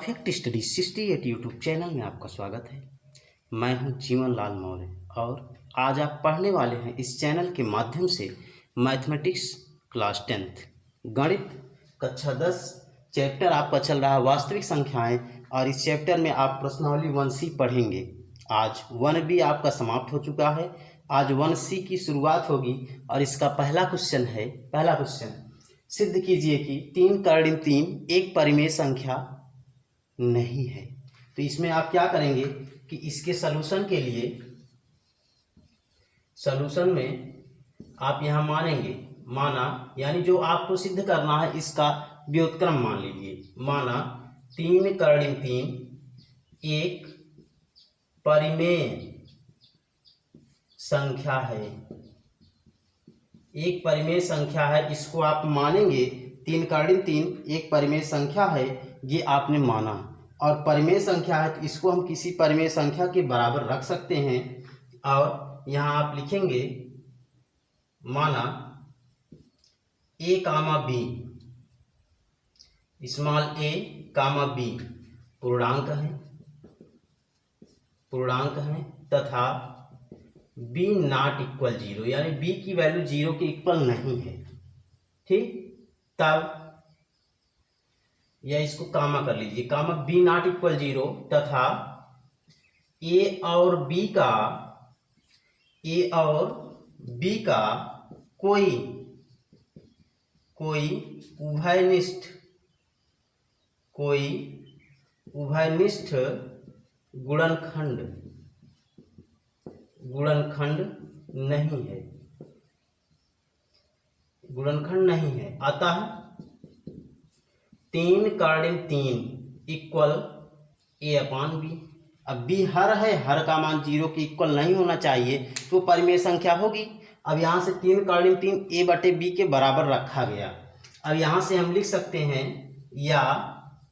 Perfect study 68 YouTube channel में आपका स्वागत है। मैं हूं जीवन लाल मौर्य और आज आप पढ़ने वाले हैं इस चैनल के माध्यम से मैथमेटिक्स क्लास 10th गणित कक्षा 10 चैप्टर आपका चल रहा है वास्तविक संख्याएं और इस चैप्टर में आप प्रश्नावली 1C पढ़ेंगे। आज 1B आपका समाप्त हो चुका है, आज 1C की शुरुआत होगी और इसका पहला क्वेश्चन सिद्ध कीजिए कि 3 कर्णिम 3 एक परिमेय संख्या नहीं है। तो इसमें आप क्या करेंगे कि इसके सलूशन के लिए सलूशन में आप यहाँ माना यानी जो आपको सिद्ध करना है इसका व्युत्क्रम मान लीजिए। माना 3 कर्णिम 3 एक परिमेय संख्या है, एक परिमेय संख्या है, इसको आप मानेंगे। 3 कर्णिम 3 एक परिमेय संख्या है, ये आपने माना और परिमेय संख्या है तो इसको हम किसी परिमेय संख्या के बराबर रख सकते हैं और यहाँ आप लिखेंगे माना a comma b, small a comma b पूर्णांक है तथा b नॉट इक्वल 0 यानी b की वैल्यू 0 के इक्वल नहीं है। ठीक, तब या इसको कामा कर लीजिए, कामा b नॉट इक्वल 0 तथा a और b का कोई उभयनिष्ठ गुणनखंड नहीं है। अतः 3 कर्णिम 3 इक्वल a अपान b। अब b हर है, हर का मान 0 के इक्वल नहीं होना चाहिए तो परिमेय संख्या होगी। अब यहाँ से 3 कर्णिम 3 a बटे b के बराबर रखा गया। अब यहाँ से हम लिख सकते हैं या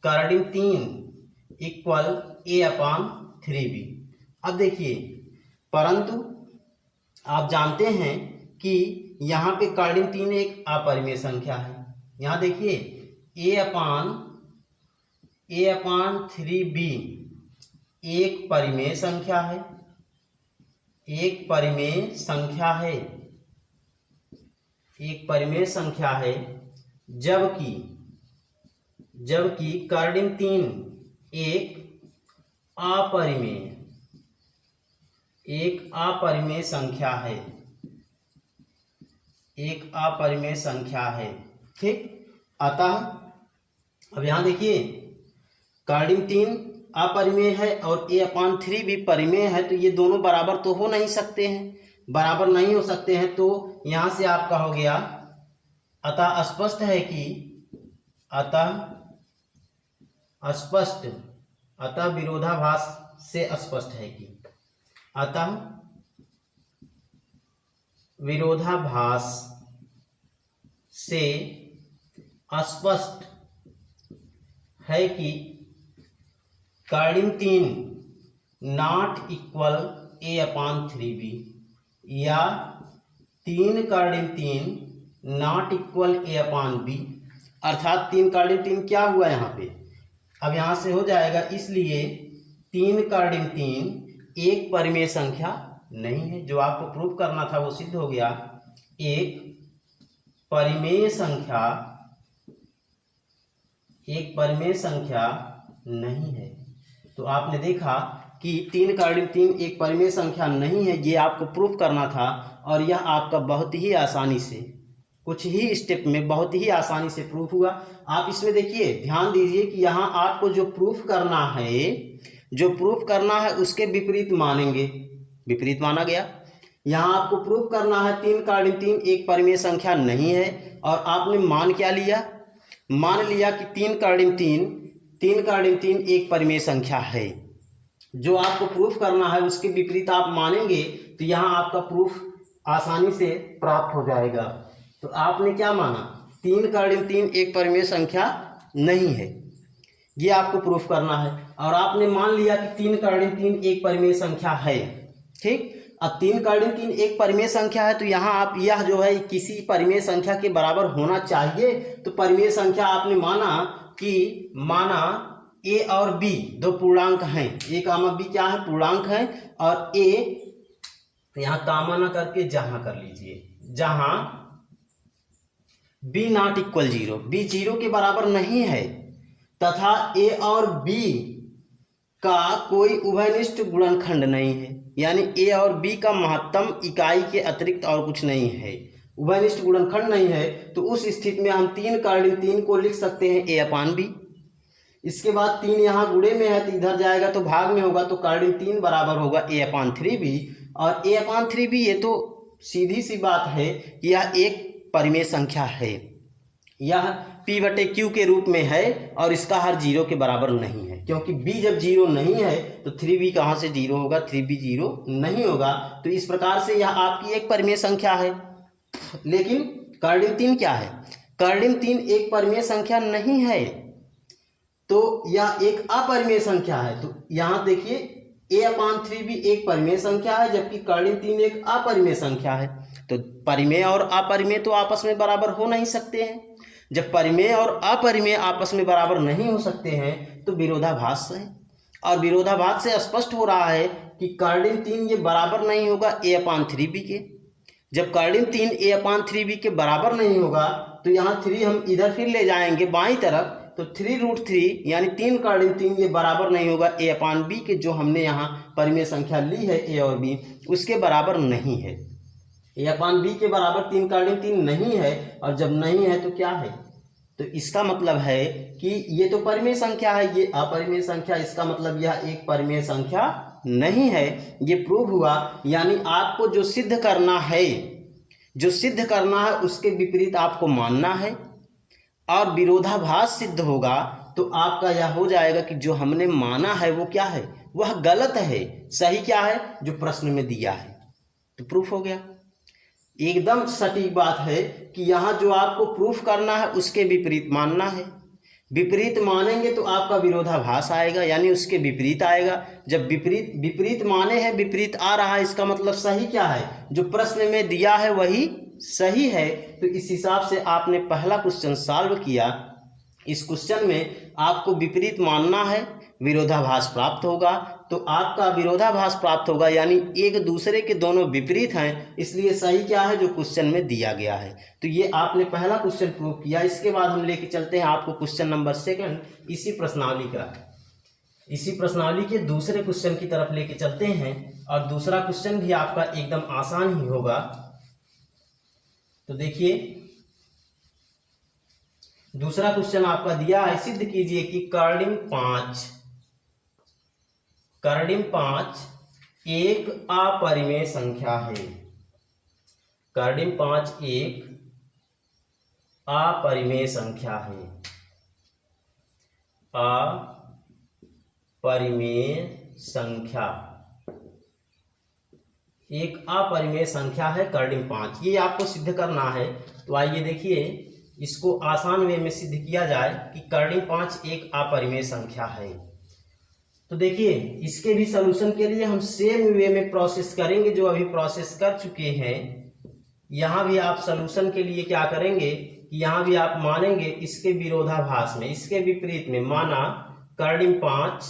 कर्णिम 3 इक्वल a अपान 3b। अब देखिए, परंतु आप जानते हैं कि यहाँ पे कर्णिम 3 एक अपरिमेय संख्या है। यहाँ देखिए a अपान 3b एक परिमेय संख्या है, जबकि कर्णिम 3 एक अपरिमेय संख्या है। ठीक, अतः अब यहाँ देखिए कर्णिम 3 अपरिमेय है और a अपान 3 भी परिमेय है, तो ये दोनों बराबर तो हो नहीं सकते हैं, तो यहाँ से आपका हो गया। अतः विरोधाभास से स्पष्ट है कि कर्णिम 3 not equal a upon 3b या 3 कर्णिम 3 not equal a upon b, अर्थात 3 कर्णिम 3 क्या हुआ यहाँ पे, अब यहाँ से हो जाएगा। इसलिए 3 कर्णिम 3 एक परिमेय संख्या नहीं है। जो आपको प्रूफ करना था वो सिद्ध हो गया। एक परिमेय संख्या नहीं है। तो आपने देखा कि 3 कर्णिम 3 एक परिमेय संख्या नहीं है, ये आपको प्रूफ करना था और यह आपका बहुत ही आसानी से, कुछ ही स्टेप में बहुत ही आसानी से प्रूफ हुआ। आप इसमें देखिए, ध्यान दीजिए कि यहाँ आपको जो प्रूफ करना है उसके विपरीत मानेंगे, विपरीत माना गया। यहाँ आपको प्रूफ करना है 3 कर्णिम 3 एक परिमेय संख्या नहीं है और आपने मान क्या लिया, मान लिया कि 3 कर्णिम 3 एक परिमेय संख्या है। जो आपको प्रूफ करना है उसके विपरीत आप मानेंगे तो यहाँ आपका प्रूफ आसानी से प्राप्त हो जाएगा। तो आपने क्या माना, 3 कर्णिम 3 एक परिमेय संख्या नहीं है, ये आपको प्रूफ करना है और आपने मान लिया कि 3 कर्णिम 3 एक परिमेय संख्या है। ठीक, अब 3 कर्णिम 3 एक परिमेय संख्या है तो यहाँ आप यह जो है किसी परिमेय संख्या के बराबर होना चाहिए। तो परिमेय संख्या आपने माना ए और बी दो पूर्णांक हैं, ए कामा बी क्या है, पूर्णांक है, और ए यहाँ कामा ना करके जहां कर लीजिए, जहां B not equal zero, B zero के बराबर नहीं है, तथा ए और बी का कोई उभयनिष्ठ गुणनखंड नहीं है, यानी ए और बी का महत्तम इकाई के अतिरिक्त और कुछ नहीं है, उभयनिष्ठ गुणनखंड नहीं है, तो उस स्थिति में हम 3 को लिख सकते हैं ए अपान बी। इसके बाद 3 यहाँ गुणे में है तो इधर जाएगा तो भाग में होगा, तो कार्डिन 3 बराबर होगा ए अपान 3b, और ए अपान 3b ये तो सीधी सी बात है कि यह एक परिमेय संख्या है, यह p/q के रूप में है और इसका हर जीरो के बराबर नहीं है, क्योंकि b जब जीरो नहीं है तो 3b कहाँ से जीरो होगा, 3b जीरो नहीं होगा। तो इस प्रकार से यह आपकी एक परिमेय संख्या है। लेकिन कार्डिन 3 क्या है, कार्डिन 3 एक परिमेय संख्या नहीं है, तो यह एक अपरिमेय संख्या है। तो यहाँ देखिए a अपान 3b एक परिमेय संख्या है, जबकि कार्डिन 3 एक अपरिमेय संख्या है। तो परिमेय और अपरिमेय तो आपस में बराबर हो नहीं सकते हैं। जब परिमेय और अपरिमेय आपस में बराबर नहीं हो सकते हैं तो विरोधाभास है, और विरोधाभास से स्पष्ट हो रहा है कि कार्डिन 3 ये बराबर नहीं होगा a अपान 3b के। जब कार्डिन 3 a अपान 3b के बराबर नहीं होगा तो यहाँ 3 हम इधर फिर ले जाएंगे बाईं तरफ, तो 3√3 यानी 3 कार्डिन 3 ये बराबर नहीं होगा a अपान b के, जो हमने यहाँ परिमेय संख्या ली है a और b उसके बराबर नहीं है। a अपान b के बराबर 3 कार्डिन 3 नहीं है, और जब नहीं है तो क्या है, तो इसका मतलब है कि ये तो परिमेय संख्या है, ये अपरिमेय संख्या, इसका मतलब यह एक परिमेय संख्या नहीं है। ये प्रूव हुआ, यानी आपको जो सिद्ध करना है, जो सिद्ध करना है उसके विपरीत आपको मानना है, और विरोधाभास सिद्ध होगा तो आपका यह हो जाएगा कि जो हमने माना है वो क्या है, वह गलत है, सही क्या है, जो प्रश्न में दिया है। तो प्रूफ हो गया। एकदम सटीक बात है कि यहाँ जो आपको प्रूफ करना है उसके विपरीत मानना है। विपरीत मानेंगे तो आपका विरोधाभास आएगा, यानी उसके विपरीत आएगा। जब विपरीत माने हैं, विपरीत आ रहा है, इसका मतलब सही क्या है, जो प्रश्न में दिया है वही सही है। तो इस हिसाब से आपने पहला क्वेश्चन सॉल्व किया। इस क्वेश्चन में आपको विपरीत मानना है, विरोधाभास प्राप्त होगा, तो आपका विरोधाभास प्राप्त होगा, यानी एक दूसरे के दोनों विपरीत हैं, इसलिए सही क्या है, जो क्वेश्चन में दिया गया है। तो ये आपने पहला क्वेश्चन प्रूव किया। इसके बाद हम लेके चलते हैं आपको क्वेश्चन नंबर 2 इसी प्रश्नावली का, इसी प्रश्नावली के दूसरे क्वेश्चन की तरफ लेके चलते हैं, और दूसरा क्वेश्चन भी आपका एकदम आसान ही होगा। तो देखिए दूसरा क्वेश्चन आपका दिया है, सिद्ध कीजिए कि कार्डिन 5 एक अपरिमेय संख्या है। कार्डिन 5 एक अपरिमेय संख्या है, अपरिमेय संख्या, एक अपरिमेय संख्या है कार्डिन 5, ये आपको सिद्ध करना है। तो आइए देखिए इसको आसान वे में सिद्ध किया जाए कि कार्डिन 5 एक अपरिमेय संख्या है। तो देखिए इसके भी सलूशन के लिए हम सेम वे में प्रोसेस करेंगे जो अभी प्रोसेस कर चुके हैं। यहाँ भी आप सलूशन के लिए क्या करेंगे कि यहाँ भी आप मानेंगे इसके विरोधाभास में, इसके विपरीत में माना कार्डिन 5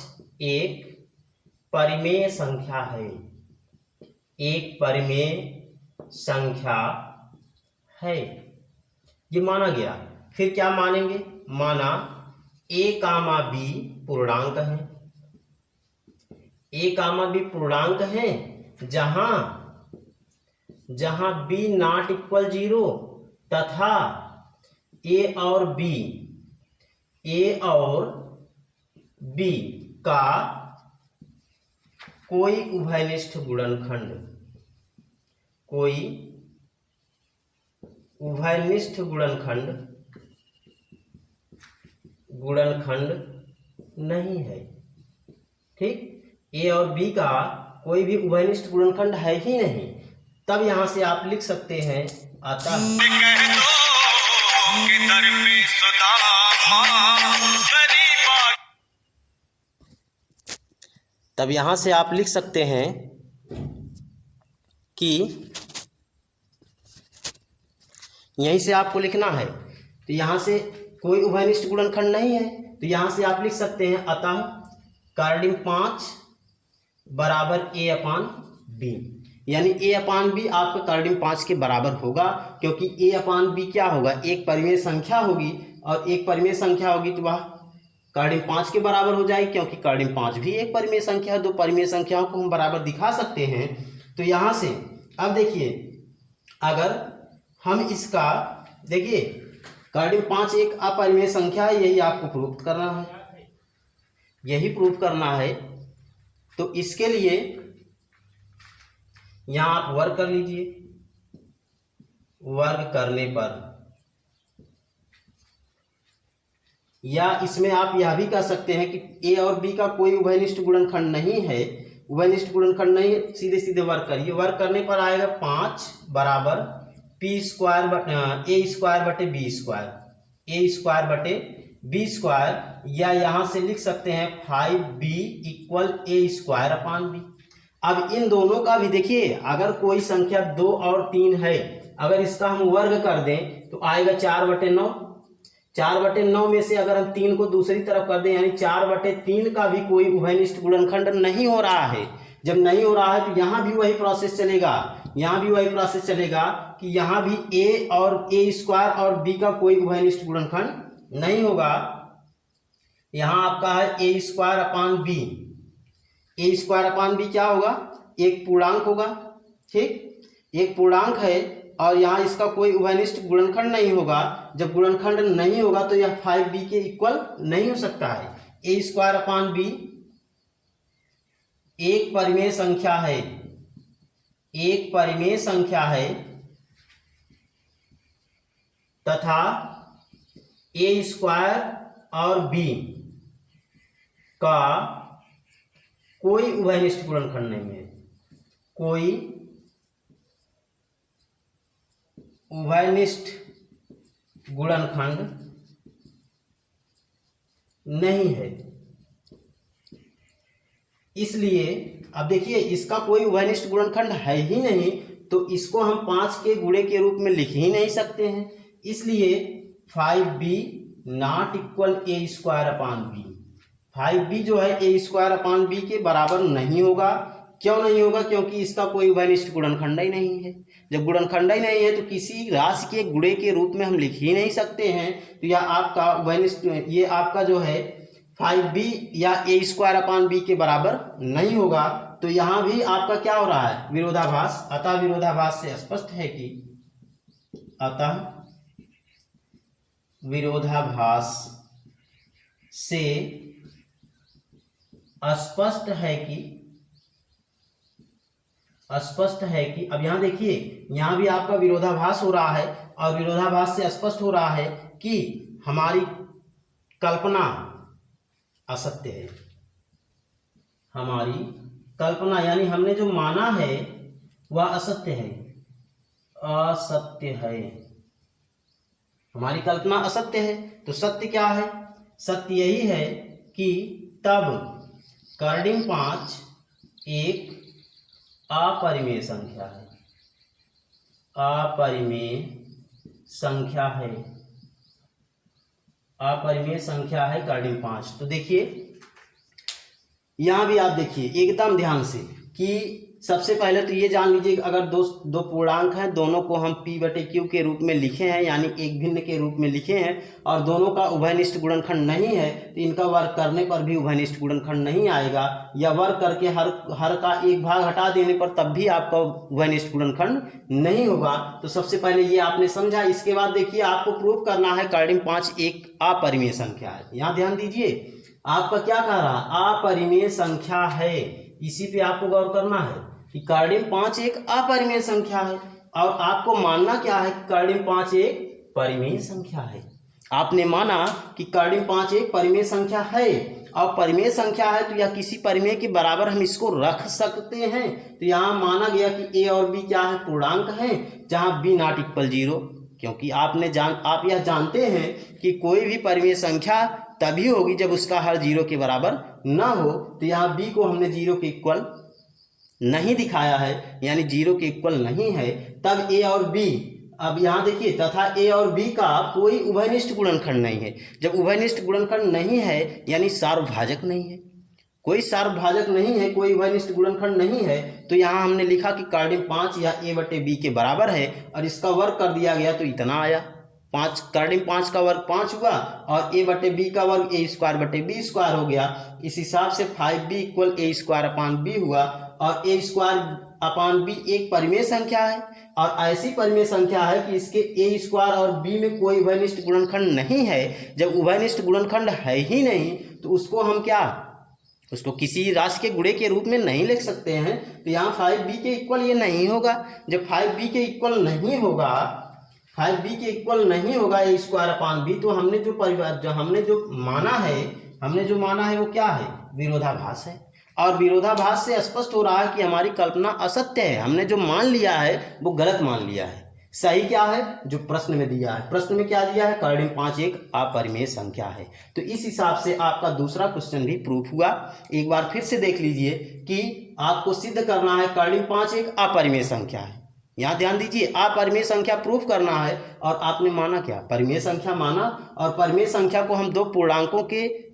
एक परिमेय संख्या है, एक परिमेय संख्या है, ये माना गया। फिर क्या मानेंगे, माना a, b पूर्णांक है, a, b पूर्णांक है, जहां b नॉट इक्वल 0 तथा a और b का कोई उभयनिष्ठ गुणनखंड, कोई उभयनिष्ठ गुणनखंड नहीं है। ठीक, ए और बी का कोई भी उभयनिष्ठ गुणनखंड है ही नहीं। तब यहां से आप लिख सकते हैं अतः तब यहां से आप लिख सकते हैं कि यहीं से आपको लिखना है, तो यहाँ से कोई उभयनिष्ठ गुणनखंड नहीं है, तो यहाँ से आप लिख सकते हैं अतः कार्डिन 5 बराबर A अपान B, यानी A अपान B आपका कार्डिन 5 के बराबर होगा, क्योंकि A अपान B क्या होगा, एक परिमेय संख्या होगी, और एक परिमेय संख्या होगी तो वह कार्डिन 5 के बराबर हो जाएगी, क्योंकि कार्डिन 5 भी एक परिमेय संख्या है। दो परिमेय संख्याओं को हम बराबर दिखा सकते हैं। तो यहाँ से अब देखिए, अगर हम इसका देखिए कार्डिन 5 एक अपरिमेय संख्या है, यही आपको प्रूव करना है, यही प्रूव करना है। तो इसके लिए यहाँ आप वर्ग कर लीजिए, वर्ग करने पर, या इसमें आप यह भी कह सकते हैं कि A और B का कोई उभयनिष्ठ गुणनखंड नहीं है, उभयनिष्ठ गुणनखंड नहीं है, सीधे सीधे वर्ग करिए। वर्ग करने पर आएगा 5 बराबर A स्क्वायर बटे B स्क्वायर, A स्क्वायर बटे B स्क्वायर, या यहाँ से लिख सकते हैं 5B equal A square upon B। अब इन दोनों का भी देखिए, अगर कोई संख्या 2 और 3 है, अगर इसका हम वर्ग कर दें तो आएगा 4/9। 4/9 में से अगर हम 3 को दूसरी तरफ कर दें, यानी 4/3 का भी कोई उभयनिष्ठ गुणनखंड नहीं हो रहा है। जब नहीं हो रहा है तो यहाँ भी वही प्रोसेस चलेगा, यहाँ भी वही प्रोसेस चलेगा कि यहाँ भी A और A स्क्वायर और B का कोई उभयनिष्ठ गुणनखंड नहीं होगा। यहाँ आपका है A square upon B, A square upon B क्या होगा, एक पूर्णांक होगा, ठीक, एक पूर्णांक है, और यहाँ इसका कोई उभयनिष्ठ गुणनखंड नहीं होगा। जब गुणनखंड नहीं होगा तो यह 5B के इक्वल नहीं हो सकता है। A स्क्वायर अपान B एक परिमेय संख्या है, एक परिमेय संख्या है, तथा A स्क्वायर और B का कोई उभयनिष्ठ गुणनखंड नहीं है, कोई उभयनिष्ठ गुणनखंड नहीं है। इसलिए अब देखिए, इसका कोई उभयनिष्ठ गुणनखंड है ही नहीं, तो इसको हम 5 के गुणे के रूप में लिख ही नहीं सकते हैं। इसलिए 5B not equal A square upon B, 5B जो है A स्क्वायर अपान B के बराबर नहीं होगा। क्यों नहीं होगा, क्योंकि इसका कोई उभयनिष्ठ गुणनखंड ही नहीं है। जब गुणनखंड ही नहीं है तो किसी राशि के गुणे के रूप में हम लिख ही नहीं सकते हैं। तो यह आपका उभयनिष्ठ, ये आपका जो है 5B या A स्क्वायर अपान B के बराबर नहीं होगा। तो यहाँ भी आपका क्या हो रहा है, विरोधाभास। अतः विरोधाभास से स्पष्ट है कि, अतः विरोधाभास से स्पष्ट है कि अब यहाँ देखिए, यहाँ भी आपका विरोधाभास हो रहा है, और विरोधाभास से स्पष्ट हो रहा है कि हमारी कल्पना असत्य है। हमारी कल्पना यानी हमने जो माना है वह असत्य है, असत्य है, हमारी कल्पना असत्य है। तो सत्य क्या है, सत्य यही है कि तब कार्डिन 5 एक अपरिमेय संख्या है, अपरिमेय संख्या है, अपरिमेय संख्या है कार्डिन 5। तो देखिए, यहां भी आप देखिए एकदम ध्यान से कि सबसे पहले तो ये जान लीजिए, अगर दो पूर्णांक हैं, दोनों को हम P/Q के रूप में लिखे हैं, यानी एक भिन्न के रूप में लिखे हैं, और दोनों का उभयनिष्ठ गुणनखंड नहीं है, तो इनका वर्ग करने पर भी उभयनिष्ठ गुणनखंड नहीं आएगा, या वर्ग करके हर का एक भाग हटा देने पर तब भी आपका उभयनिष्ठ गुणनखंड नहीं होगा। तो सबसे पहले ये आपने समझा। इसके बाद देखिए, आपको प्रूव करना है कार्डिन 5 एक अपरिमेय संख्या है। यहाँ ध्यान दीजिए, आपका क्या कह रहा है, अपरिमेय संख्या है। इसी पे आपको गौर करना है कि कार्डिन 5 एक अपरिमेय संख्या है, और आपको मानना क्या है कि कार्डिन 5 एक परिमेय संख्या है। आपने माना कि कार्डिन 5 एक परिमेय संख्या है, और परिमेय संख्या है तो यह किसी परिमेय के बराबर हम इसको रख सकते हैं। तो यहाँ माना गया कि A और B क्या है, पूर्णांक हैं, जहाँ B नॉट इक्वल 0, क्योंकि आप यह जानते हैं कि कोई भी परिमेय संख्या तभी होगी जब उसका हर 0 के बराबर ना हो। तो यहाँ B को हमने 0 के इक्वल नहीं दिखाया है, यानी 0 के इक्वल नहीं है, तब A और B अब यहाँ देखिए, तथा ए और बी का कोई उभयनिष्ठ गुणनखंड नहीं है। जब उभयनिष्ठ गुणनखंड नहीं है यानी सार्वभाजक नहीं है, कोई सार्वभाजक नहीं है, कोई उभयनिष्ठ गुणनखंड नहीं है, तो यहाँ हमने लिखा कि कार्डिन 5 या ए बटे बी के बराबर है और इसका वर्ग कर दिया गया तो इतना आया। 5 कार्डिन 5 का वर्ग 5 हुआ और ए बटे बी का वर्ग ए स्क्वायर बटे बी स्क्वायर हो गया। इस हिसाब से 5b equal A square upon B हुआ और ए स्क्वायर अपान बी एक परिमेय संख्या है और ऐसी परिमेय संख्या है कि इसके ए स्क्वायर और बी में कोई उभयनिष्ठ गुणनखंड नहीं है। जब उभयनिष्ठ गुणनखंड है ही नहीं तो उसको हम क्या, उसको किसी राशि के गुणे के रूप में नहीं लिख सकते हैं। तो यहाँ 5b के इक्वल ये नहीं होगा। जब 5b के इक्वल नहीं होगा, 5b के इक्वल नहीं होगा ए स्क्वायर अपान बी, तो हमने जो माना है वो क्या है, विरोधाभास है। और विरोधाभास से स्पष्ट हो रहा है कि हमारी कल्पना असत्य है। हमने जो मान लिया है वो गलत मान लिया है। सही क्या है, जो प्रश्न में दिया है। प्रश्न में क्या दिया है, कार्डिन 5 एक अपरिमेय संख्या है। तो इस हिसाब से आपका दूसरा क्वेश्चन भी प्रूफ हुआ। एक बार फिर से देख लीजिए कि आपको सिद्ध करना है कार्डिन 5 एक अपरिमेय संख्या है। यहाँ ध्यान दीजिए, अपरिमेय संख्या प्रूफ करना है और आपने माना क्या, परिमेय संख्या माना। और परिमेय संख्या को हम दो पूर्णांकों के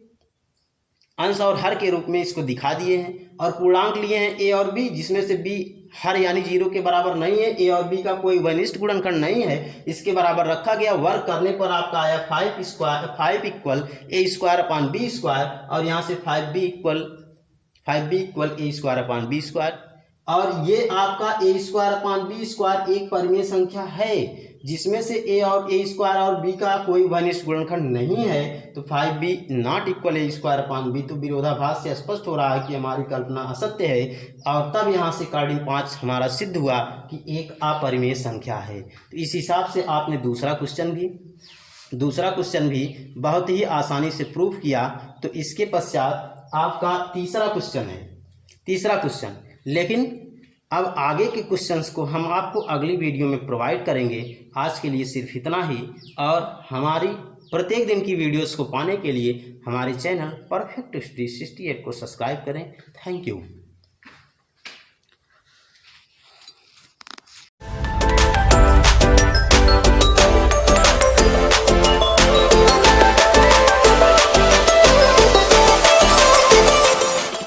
अंश और हर के रूप में इसको दिखा दिए हैं और पूर्णांक लिए हैं ए और बी, जिसमें से बी हर यानी 0 के बराबर नहीं है। ए और बी का कोई उभयनिष्ठ गुणनखंड नहीं है, इसके बराबर रखा गया। वर्ग करने पर आपका आया 5 equal A square upon B square और यहाँ से 5b equal A square upon B square. और ये आपका ए स्क्वायर अपान बी स्क्वायर एक परिमेय संख्या है जिसमें से ए और ए स्क्वायर और बी का कोई उभयनिष्ठ गुणनखंड नहीं है। तो 5b not equal A square upon B, तो विरोधाभास से स्पष्ट हो रहा है कि हमारी कल्पना असत्य है। और तब यहाँ से कार्डिन 5 हमारा सिद्ध हुआ कि एक अपरिमेय संख्या है। तो इस हिसाब से आपने दूसरा क्वेश्चन भी बहुत ही आसानी से प्रूफ किया। तो इसके पश्चात आपका तीसरा क्वेश्चन, लेकिन अब आगे के क्वेश्चंस को हम आपको अगली वीडियो में प्रोवाइड करेंगे। आज के लिए सिर्फ इतना ही। और हमारी प्रत्येक दिन की वीडियोस को पाने के लिए हमारे चैनल परफेक्ट स्टडी 68 को सब्सक्राइब करें। Thank you.